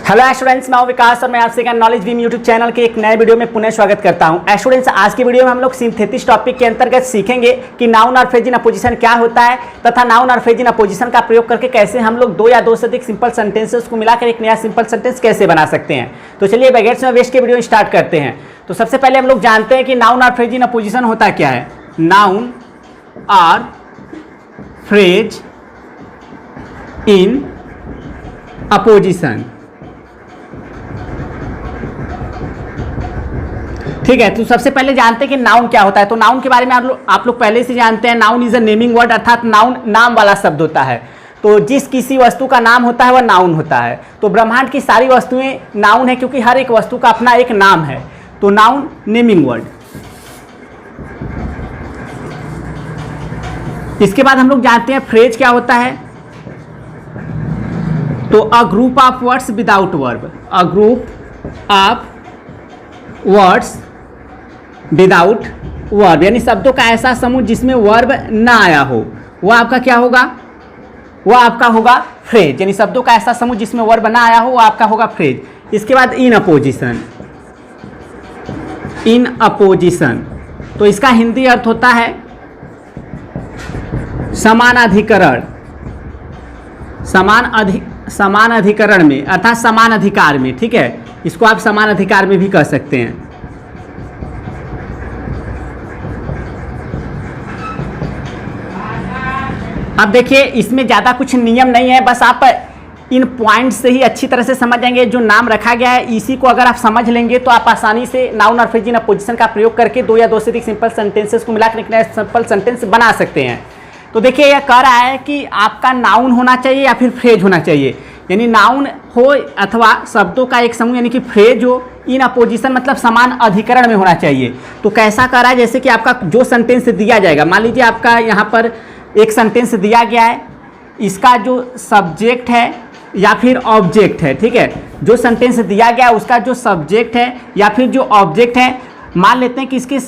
Hello students, मैं हूं विकास और मैं आपसे नॉलेज बीम यूट्यूब चैनल के एक नए वीडियो में पुनः स्वागत करता हूं। स्टूडेंट्स, आज की वीडियो में हम लोग सिंथेसिस टॉपिक के अंतर्गत सीखेंगे कि नाउन और फ्रेज इन अपोजिशन क्या होता है तथा नाउन और फ्रेज इन अपोजिशन का प्रयोग करके कैसे हम लोग दो या दो से अधिक सिंपल सेंटेंसेस को मिलाकर एक नया सिंपल सेंटेंस कैसे बना सकते हैं। तो चलिए बगैर वेस्ट के वीडियो स्टार्ट करते हैं। तो सबसे पहले हम लोग जानते हैं कि नाउन और फ्रेज इन अपोजिशन होता क्या है। नाउन और फ्रेज इन अपोजिशन, ठीक है। तो सबसे पहले जानते हैं कि नाउन क्या होता है। तो नाउन के बारे में आप लोग पहले से जानते हैं। Noun is a naming word, अर्थात नाउन नाम वाला शब्द होता है। तो जिस किसी वस्तु का नाम होता है वह नाउन होता है। तो ब्रह्मांड की सारी वस्तुएं नाउन है, क्योंकि हर एक वस्तु का अपना एक नाम है। तो नाउन नेमिंग वर्ड। इसके बाद हम लोग जानते हैं फ्रेज क्या होता है। तो a group of words without verb, a group of words without verb, यानी शब्दों का ऐसा समूह जिसमें वर्ब ना आया हो, वह आपका क्या होगा, वह आपका होगा फ्रेज। यानी शब्दों का ऐसा समूह जिसमें वर्ब ना आया हो वह आपका होगा फ्रेज। इसके बाद इन अपोजिशन, इन अपोजिशन, तो इसका हिंदी अर्थ होता है समानाधिकरण, समान अधिकरण में, अर्थात समान अधिकार में, ठीक है। इसको आप समान अधिकार में भी कह सकते हैं। अब देखिए, इसमें ज़्यादा कुछ नियम नहीं है, बस आप इन पॉइंट से ही अच्छी तरह से समझ जाएंगे। जो नाम रखा गया है इसी को अगर आप समझ लेंगे तो आप आसानी से नाउन और फ्रेज इन अपोजिशन का प्रयोग करके दो या दो से अधिक सिंपल सेंटेंसेस को मिलाकर एक नया सिंपल सेंटेंस बना सकते हैं। तो देखिए, यह कह रहा है कि आपका नाउन होना चाहिए या फिर फ्रेज होना चाहिए। यानी नाउन हो अथवा शब्दों का एक समूह, यानी कि फ्रेज हो, इन अपोजिशन मतलब समान अधिकरण में होना चाहिए। तो कैसा कर रहा है, जैसे कि आपका जो सेंटेंस दिया जाएगा, मान लीजिए आपका यहाँ पर एक सेंटेंस दिया गया है, इसका जो सब्जेक्ट है या फिर ऑब्जेक्ट है, ठीक है, जो सेंटेंस दिया गया है उसका जो सब्जेक्ट है या फिर जो ऑब्जेक्ट है, मान लेते हैं कि इसके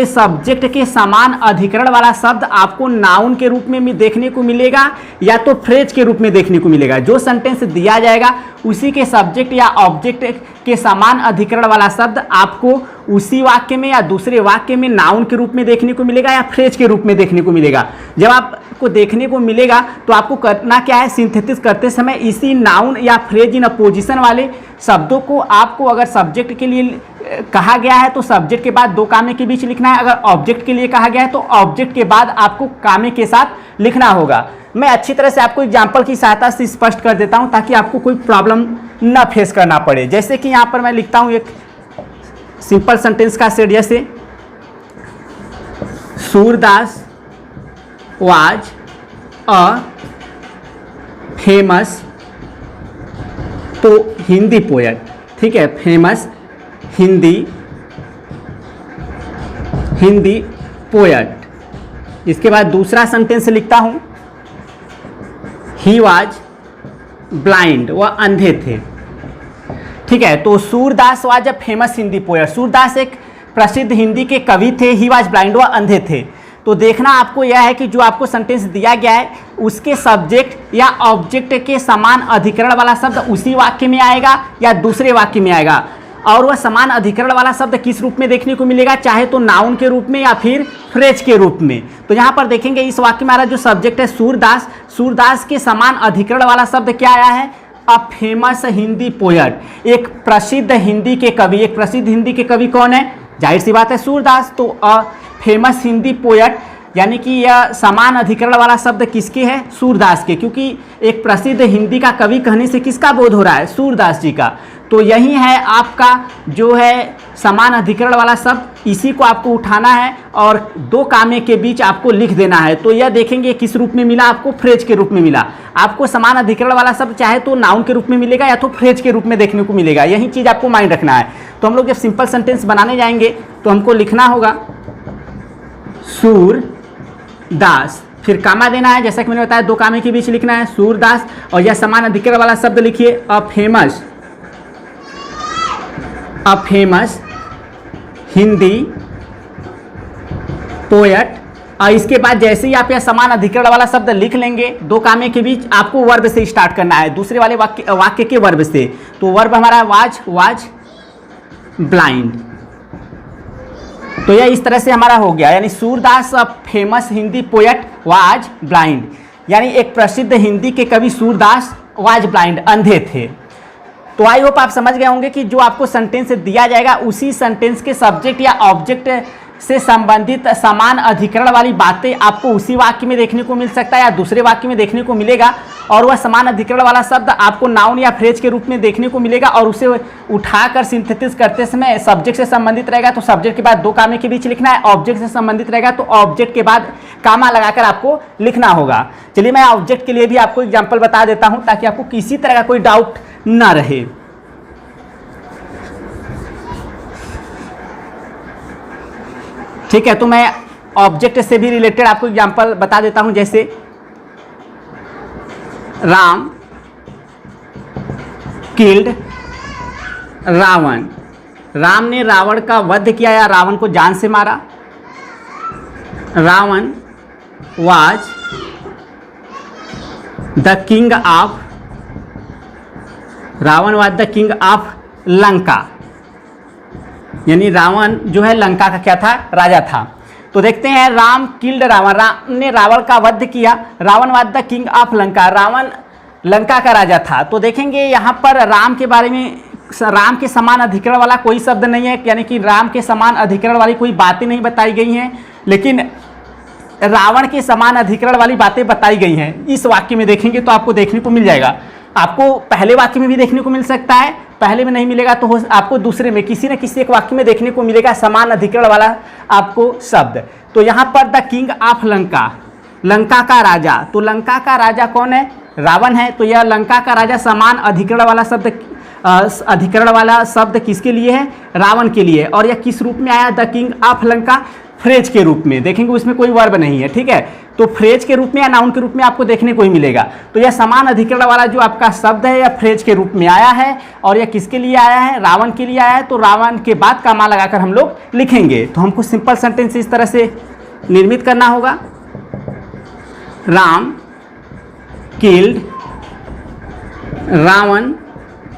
सब्जेक्ट के समान अधिकरण वाला शब्द आपको नाउन के रूप में भी देखने को मिलेगा या तो फ्रेज के रूप में देखने को मिलेगा। जो सेंटेंस दिया जाएगा उसी के सब्जेक्ट या ऑब्जेक्ट के समान अधिकरण वाला शब्द आपको उसी वाक्य में या दूसरे वाक्य में नाउन के रूप में देखने को मिलेगा या फ्रेज के रूप में देखने को मिलेगा। जब आपको देखने को मिलेगा तो आपको करना क्या है, सिंथेसिस करते समय इसी नाउन या फ्रेज इन अपोजिशन वाले शब्दों को आपको अगर सब्जेक्ट के लिए कहा गया है तो सब्जेक्ट के बाद दो कामे के बीच लिखना है। अगर ऑब्जेक्ट के लिए कहा गया है तो ऑब्जेक्ट के बाद आपको कामे के साथ लिखना होगा। मैं अच्छी तरह से आपको एग्जाम्पल की सहायता से स्पष्ट कर देता हूं ताकि आपको कोई प्रॉब्लम ना फेस करना पड़े। जैसे कि यहाँ पर मैं लिखता हूं एक सिंपल सेंटेंस का सेट, जैसे सूरदास वाज अ फेमस, तो हिंदी पोएट, ठीक है, फेमस हिंदी पोएट। इसके बाद दूसरा सेंटेंस लिखता हूं, ही वाज ब्लाइंड, वह अंधे थे, ठीक है। तो Surdas was a famous Hindi poet, Surdas एक प्रसिद्ध हिंदी के कवि थे, ही वाज ब्लाइंड, वह अंधे थे। तो देखना आपको यह है कि जो आपको सेंटेंस दिया गया है उसके सब्जेक्ट या ऑब्जेक्ट के समान अधिकरण वाला शब्द उसी वाक्य में आएगा या दूसरे वाक्य में आएगा, और वह समान अधिकरण वाला शब्द किस रूप में देखने को मिलेगा, चाहे तो नाउन के रूप में या फिर फ्रेज के रूप में। तो यहाँ पर देखेंगे इस वाक्य में हमारा जो सब्जेक्ट है सूरदास, सूरदास के समान अधिकरण वाला शब्द क्या आया है, अ फेमस हिंदी पोएट, एक प्रसिद्ध हिंदी के कवि। एक प्रसिद्ध हिंदी के कवि कौन है, जाहिर सी बात है सूरदास। तो अ फेमस हिंदी पोएट, यानी कि यह समान अधिकरण वाला शब्द किसके है, सूरदास के, क्योंकि एक प्रसिद्ध हिंदी का कवि कहने से किसका बोध हो रहा है, सूरदास जी का। तो यही है आपका जो है समान अधिकरण वाला शब्द, इसी को आपको उठाना है और दो कामे के बीच आपको लिख देना है। तो यह देखेंगे किस रूप में मिला, आपको फ्रेज के रूप में मिला। आपको समान अधिकरण वाला शब्द चाहे तो नाउन के रूप में मिलेगा या तो फ्रेज के रूप में देखने को मिलेगा। यही चीज़ आपको माइंड रखना है। तो हम लोग जब सिंपल सेंटेंस बनाने जाएंगे तो हमको लिखना होगा सूरदास, फिर कामा देना है, जैसा कि मैंने बताया दो कामे के बीच लिखना है सूरदास, और यह समान अधिकरण वाला शब्द लिखिए अ फेमस हिंदी पोएट और इसके बाद जैसे ही आप यह समान अधिकरण वाला शब्द लिख लेंगे, दो कामे के बीच आपको वर्ब से स्टार्ट करना है, दूसरे वाले वाक्य के वर्ब से। तो वर्ब हमारा वाज ब्लाइंड। तो यह इस तरह से हमारा हो गया, यानी Surdas famous Hindi poet was blind, यानी एक प्रसिद्ध हिंदी के कवि सूरदास वाज ब्लाइंड, अंधे थे। तो आई होप आप समझ गए होंगे कि जो आपको सेंटेंस दिया जाएगा उसी सेंटेंस के सब्जेक्ट या ऑब्जेक्ट से संबंधित समान अधिकरण वाली बातें आपको उसी वाक्य में देखने को मिल सकता है या दूसरे वाक्य में देखने को मिलेगा, और वह समान अधिकरण वाला शब्द आपको नाउन या फ्रेज के रूप में देखने को मिलेगा, और उसे उठाकर सिंथेसिस करते समय सब्जेक्ट से संबंधित रहेगा तो सब्जेक्ट के बाद दो कामे के बीच लिखना है, ऑब्जेक्ट से संबंधित रहेगा तो ऑब्जेक्ट के बाद कामा लगाकर आपको लिखना होगा। चलिए मैं ऑब्जेक्ट के लिए भी आपको एग्जाम्पल बता देता हूँ ताकि आपको किसी तरह का कोई डाउट ना रहे। ठीक है, तो मैं ऑब्जेक्ट से भी रिलेटेड आपको एग्जांपल बता देता हूं, जैसे राम किल्ड रावण, राम ने रावण का वध किया या रावण को जान से मारा। Ravan was the king of, Ravan was the king of Lanka, यानी रावण जो है लंका का क्या था, राजा था। तो देखते हैं राम किल्ड रावण, राम ने रावण का वध किया, Ravan was the king of Lanka, Ravan Lanka का राजा था। तो देखेंगे यहाँ पर राम के बारे में, राम के समान अधिकरण वाला कोई शब्द नहीं है, यानी कि राम के समान अधिकरण वाली कोई बातें नहीं बताई गई हैं, लेकिन रावण के समान अधिकरण वाली बातें बताई गई हैं। इस वाक्य में देखेंगे तो आपको देखने को मिल जाएगा, आपको पहले वाक्य में भी देखने को मिल सकता है, पहले में नहीं मिलेगा तो आपको दूसरे में किसी न किसी एक वाक्य में देखने को मिलेगा समान अधिकरण वाला आपको शब्द। तो यहाँ पर the king of Lanka, Lanka का राजा, तो लंका का राजा कौन है, रावण है। तो यह लंका का राजा समान अधिकरण वाला शब्द किसके लिए है, रावण के लिए। और यह किस रूप में आया, the king of Lanka, phrase के रूप में। देखेंगे उसमें कोई वर्ब नहीं है, ठीक है, तो फ्रेज के रूप में या नाउन के रूप में आपको देखने को ही मिलेगा। तो यह समान अधिकरण वाला जो आपका शब्द है यह फ्रेज के रूप में आया है, और यह किसके लिए आया है, रावण के लिए आया है। तो रावण के बाद कामा लगाकर हम लोग लिखेंगे। तो हमको सिंपल सेंटेंस इस तरह से निर्मित करना होगा, राम किल्ड रावण,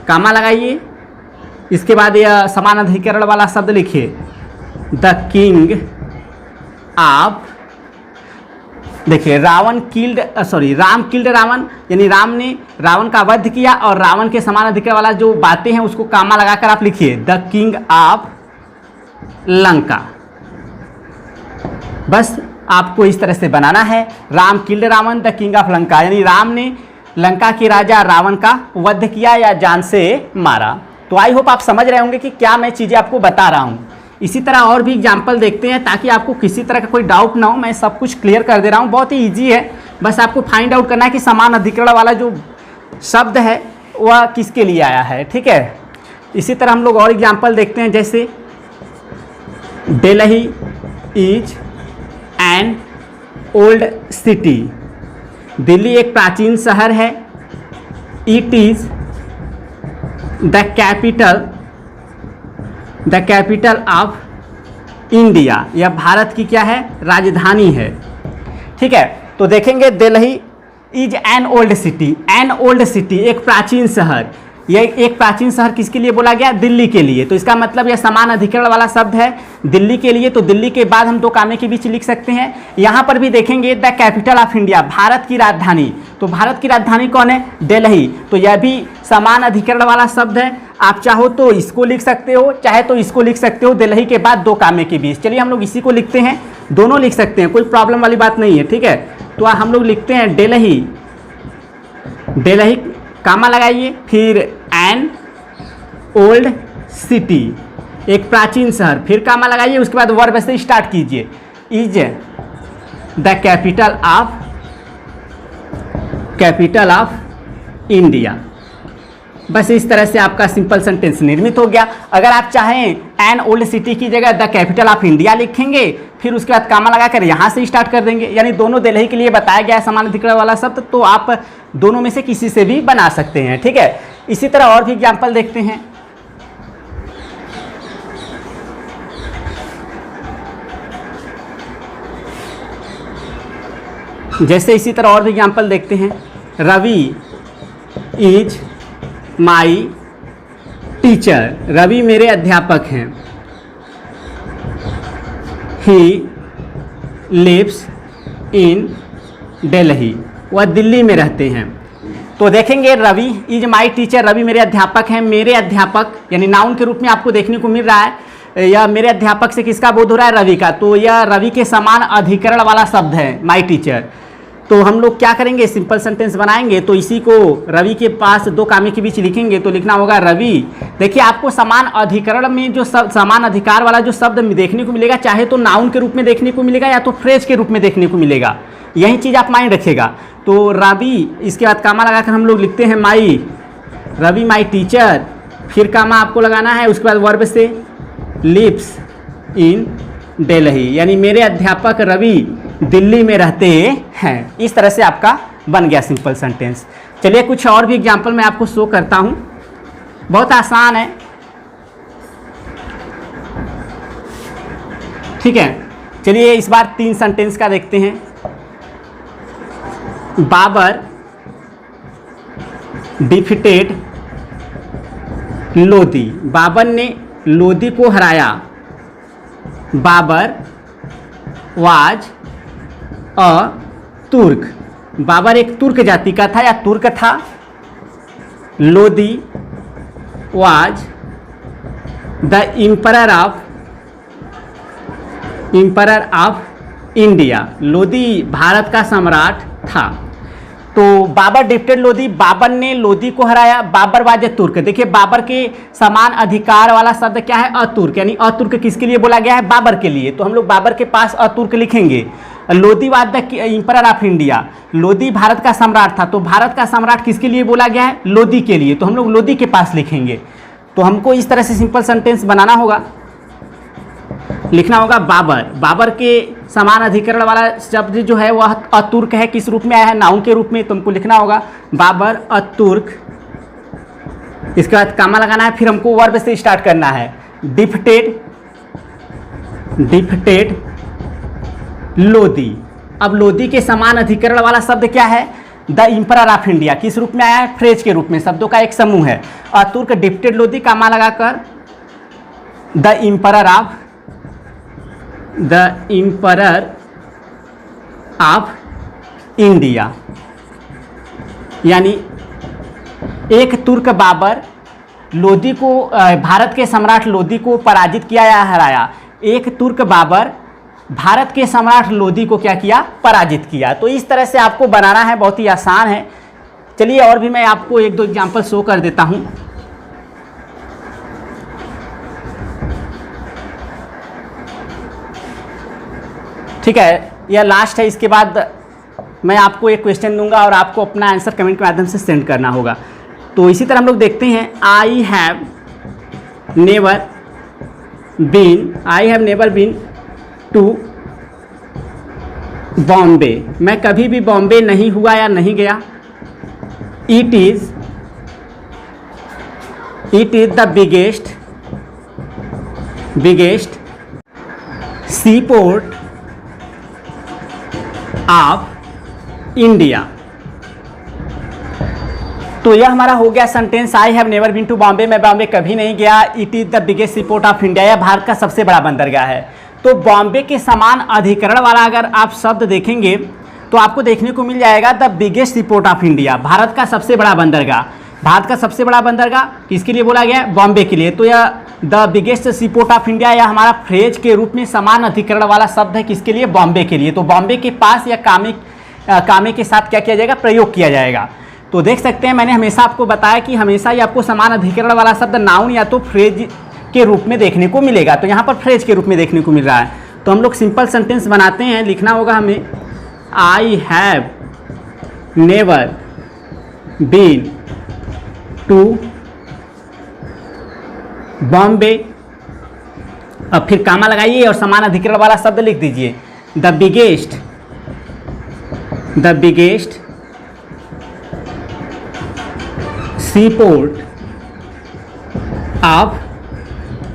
कामा लगाइए, इसके बाद यह समान अधिकरण वाला शब्द लिखिए, द किंग आप, देखिए राम किल्ड रावण, यानी राम ने रावण का वध किया, और रावण के समान अधिकार वाला जो बातें हैं उसको कामा लगाकर आप लिखिए, द किंग ऑफ लंका। बस आपको इस तरह से बनाना है, Ram killed Ravan the king of Lanka, यानी राम ने लंका के राजा रावण का वध किया या जान से मारा। तो आई होप आप समझ रहे होंगे कि क्या मैं चीज़ें आपको बता रहा हूँ। इसी तरह और भी एग्जाम्पल देखते हैं ताकि आपको किसी तरह का कोई डाउट ना हो, मैं सब कुछ क्लियर कर दे रहा हूँ, बहुत ही ईजी है। बस आपको फाइंड आउट करना है कि समान अधिकरण वाला जो शब्द है वह किसके लिए आया है, ठीक है। इसी तरह हम लोग और एग्जाम्पल देखते हैं, जैसे Delhi is an old city, Delhi एक प्राचीन शहर है, it is the capital of India, यह भारत की क्या है, राजधानी है, ठीक है। तो देखेंगे Delhi is an old city, एक प्राचीन शहर, यह एक प्राचीन शहर किसके लिए बोला गया, दिल्ली के लिए। तो इसका मतलब यह समान अधिकरण वाला शब्द है दिल्ली के लिए। तो दिल्ली के बाद हम दो कामे के बीच लिख सकते हैं। यहाँ पर भी देखेंगे the capital of India, Bharat की राजधानी, तो भारत की राजधानी कौन है, दिल्ली, तो यह भी समान अधिकरण वाला शब्द है। आप चाहो तो इसको लिख सकते हो, चाहे तो इसको लिख सकते हो, दिल्ली के बाद दो कामे के बीच। चलिए हम लोग इसी को लिखते हैं, दोनों लिख सकते हैं, कोई प्रॉब्लम वाली बात नहीं है, ठीक है। तो हम लोग लिखते हैं दिल्ली, कामा लगाइए, फिर एन ओल्ड सिटी, एक प्राचीन शहर, फिर कामा लगाइए, उसके बाद वर्ब से स्टार्ट कीजिए, is the capital of India. बस इस तरह से आपका सिंपल सेंटेंस निर्मित हो गया। अगर आप चाहें एन ओल्ड सिटी की जगह द कैपिटल ऑफ इंडिया लिखेंगे, फिर उसके बाद कामा लगाकर यहाँ से स्टार्ट कर देंगे, यानी दोनों दिल्ली के लिए बताया गया है समान अधिकरण वाला शब्द, तो आप दोनों में से किसी से भी बना सकते हैं, ठीक है। इसी तरह और भी एग्जाम्पल देखते हैं। जैसे इसी तरह और भी एग्जाम्पल देखते हैं। Ravi is my teacher, Ravi मेरे अध्यापक हैं। ही लिव्स इन दिल्ली, वह दिल्ली में रहते हैं। तो देखेंगे Ravi is my teacher, Ravi मेरे अध्यापक हैं। मेरे अध्यापक यानी नाउन के रूप में आपको देखने को मिल रहा है। यह मेरे अध्यापक से किसका बोध हो रहा है? रवि का। तो यह रवि के समान अधिकरण वाला शब्द है माई टीचर। तो हम लोग क्या करेंगे? सिंपल सेंटेंस बनाएंगे। तो इसी को रवि के पास दो कामे के बीच लिखेंगे। तो लिखना होगा रवि। देखिए आपको समान अधिकरण में जो समान अधिकार वाला जो शब्द देखने को मिलेगा, चाहे तो नाउन के रूप में देखने को मिलेगा या तो फ्रेज के रूप में देखने को मिलेगा। यही चीज़ आप माइंड रखिएगा। तो रवि, इसके बाद कामा लगाकर हम लोग लिखते हैं माई, रवि माई टीचर, फिर कामा आपको लगाना है, उसके बाद वर्ब से लिव्स इन दिल्ली, यानी मेरे अध्यापक रवि दिल्ली में रहते हैं। इस तरह से आपका बन गया सिंपल सेंटेंस। चलिए कुछ और भी एग्जाम्पल मैं आपको शो करता हूँ, बहुत आसान है। ठीक है, चलिए इस बार 3 सेंटेंस का देखते हैं। बाबर डिफीटेड लोदी, बाबर ने लोदी को हराया। बाबर वाज अ तुर्क, बाबर एक तुर्क जाति का था या तुर्क था। Lodi was the emperor of India, Lodi Bharat का सम्राट था। तो बाबर डिफीटेड लोदी, बाबर ने लोदी को हराया। बाबर वाज तुर्क, देखिए बाबर के समान अधिकार वाला शब्द क्या है? अतुर्क, यानी अतुर्क किसके लिए बोला गया है? बाबर के लिए। तो हम लोग बाबर के पास अतुर्क लिखेंगे। Lodi was the emperor of India, Lodi Bharat का सम्राट था। तो भारत का सम्राट किसके लिए बोला गया है? लोदी के लिए। तो हम लोग लोदी के पास लिखेंगे। तो हमको इस तरह से सिंपल सेंटेंस बनाना होगा। लिखना होगा बाबर, बाबर के समान अधिकरण वाला शब्द जो है वह अतुर्क है। किस रूप में आया है? नाउन के रूप में। तो हमको लिखना होगा बाबर अतुर्क, इसके बाद कामा लगाना है, फिर हमको वर्ब से स्टार्ट करना है। डिफीटेड लोदी, अब लोदी के समान अधिकरण वाला शब्द क्या है? The emperor of India. किस रूप में आया है? फ्रेज के रूप में। शब्दों का एक समूह है। अतुर्क डिफीटेड लोदी, कामा लगाकर द एम्परर ऑफ इंडिया, यानी एक तुर्क बाबर लोदी को, भारत के सम्राट लोदी को पराजित किया या हराया। एक तुर्क बाबर भारत के सम्राट लोदी को क्या किया? पराजित किया। तो इस तरह से आपको बनाना है, बहुत ही आसान है। चलिए और भी मैं आपको 1-2 एग्जाम्पल शो कर देता हूँ। ठीक है, यह लास्ट है। इसके बाद मैं आपको एक क्वेश्चन दूंगा और आपको अपना आंसर कमेंट के माध्यम से सेंड करना होगा। तो इसी तरह हम लोग देखते हैं। I have never been to Bombay, मैं कभी भी बॉम्बे नहीं हुआ या नहीं गया। It is the biggest sea port of India. तो यह हमारा हो गया sentence, I have never been to Bombay, मैं बॉम्बे कभी नहीं गया। It is the biggest sea port of India, यह भारत का सबसे बड़ा बंदरगाह है। तो बॉम्बे के समान अधिकरण वाला अगर आप शब्द देखेंगे तो आपको देखने को मिल जाएगा the biggest sea port of India, Bharat का सबसे बड़ा बंदरगाह। भारत का सबसे बड़ा बंदरगाह किसके लिए बोला गया है? बॉम्बे के लिए। तो यह the biggest sea port of India यह हमारा फ्रेज के रूप में समान अधिकरण वाला शब्द है। किसके लिए? बॉम्बे के लिए। तो बॉम्बे के पास या कामे के साथ क्या किया जाएगा? प्रयोग किया जाएगा। तो देख सकते हैं मैंने हमेशा आपको बताया कि हमेशा ही आपको समान अधिकरण वाला शब्द नाउन या तो फ्रेज के रूप में देखने को मिलेगा। तो यहाँ पर फ्रेज के रूप में देखने को मिल रहा है। तो हम लोग सिंपल सेंटेंस बनाते हैं। लिखना होगा हमें I have never been to Bombay, अब फिर कामा लगाइए और समान अधिकरण वाला शब्द लिख दीजिए। The biggest sea port of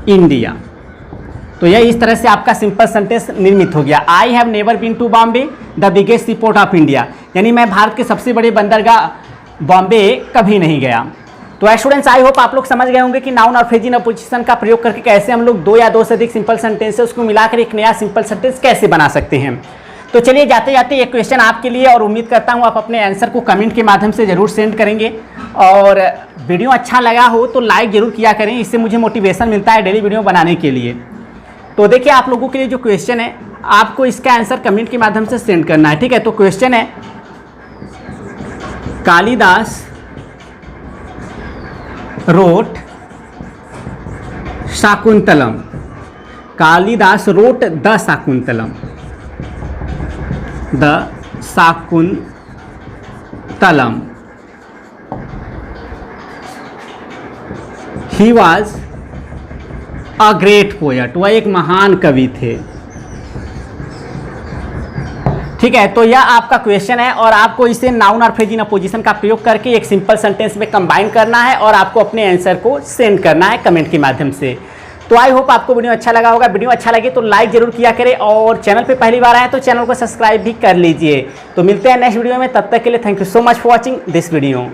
India. तो यह इस तरह से आपका सिंपल सेंटेंस निर्मित हो गया। I have never been to Bombay the biggest sea port of India, यानी मैं भारत के सबसे बड़े बंदरगाह बॉम्बे कभी नहीं गया। तो स्टूडेंट्स, आई होप आप लोग समझ गए होंगे कि नाउन और फ्रेज इन अ पोजीशन का प्रयोग करके कैसे हम लोग 2 या 2 से अधिक सिंपल सेंटेंस है उसको मिलाकर एक नया सिंपल सेंटेंस कैसे बना सकते हैं। तो चलिए जाते जाते एक क्वेश्चन आपके लिए, और उम्मीद करता हूँ आप अपने आंसर को कमेंट के माध्यम से ज़रूर सेंड करेंगे। और वीडियो अच्छा लगा हो तो लाइक ज़रूर किया करें, इससे मुझे मोटिवेशन मिलता है डेली वीडियो बनाने के लिए। तो देखिए आप लोगों के लिए जो क्वेश्चन है आपको इसका आंसर कमेंट के माध्यम से सेंड करना है, ठीक है। तो क्वेश्चन है, Kalidas wrote Shakuntalam, Kalidas wrote the Shakuntalam, the Shakuntalam, he was a great poet, वह एक महान कवि थे, ठीक है। तो यह आपका क्वेश्चन है और आपको इसे नाउन और फ्रेज इन अ पोजीशन का प्रयोग करके एक सिंपल सेंटेंस में कंबाइन करना है और आपको अपने आंसर को सेंड करना है कमेंट के माध्यम से। तो आई होप आपको वीडियो अच्छा लगा होगा। वीडियो अच्छा लगे तो लाइक जरूर किया करें और चैनल पे पहली बार आए तो चैनल को सब्सक्राइब भी कर लीजिए। तो मिलते हैं नेक्स्ट वीडियो में, तब तक के लिए thank you so much for watching this video.